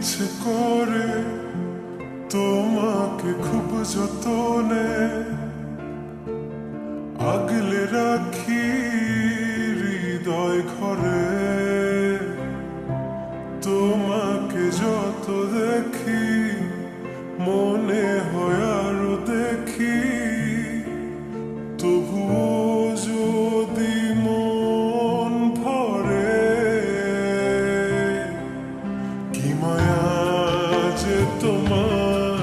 ইচ্ছে করে তোমাকে খুব যতনে আগলে রাখি হৃদয় ঘরে। তোমাকে যত দেখি মনে হয় আরো দেখি, তবুও যদি মন ভরে কি মায়া যে তোমার,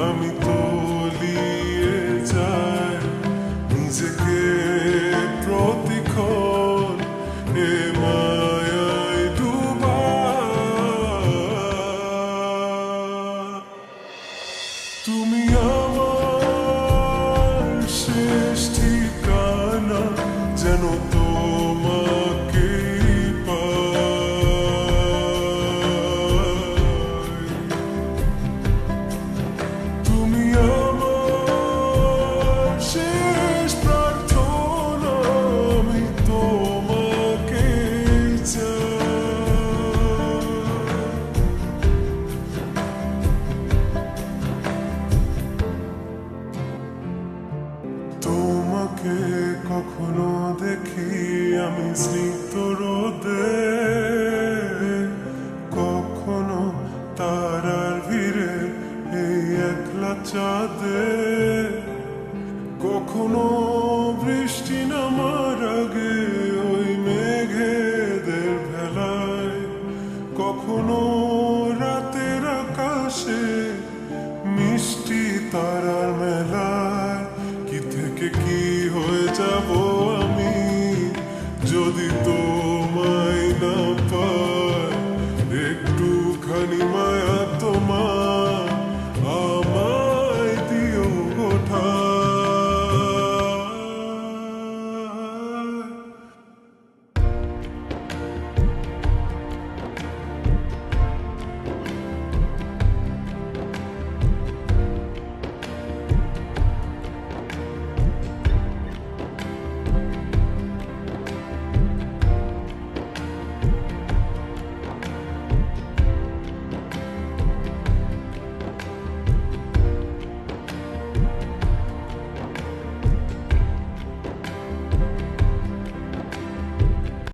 আমি তলিয়ে যাই নিজেকে প্রতিক্ষণ এ মায়ায় ডুবা। তুমি আমার শেষ ঠিকানা, যেন তোমাকে পাই। তুমি আমার শেষ প্রার্থনা, আমি তোমাকে চাই। তোমাকে কখনো দেখি আমি স্নিগ্ধ রোদে, কখনো তারার ভিড়ে এই একলা চাঁদে, কখনো বৃষ্টি নামার আগে ওই মেঘেদের ভেলায়, কখনো রাতের আকাশে মিষ্টি তারার মেলায়। কি থেকে কি হয়ে যাব আমি যদি তোমায় না পাই একটুখানি।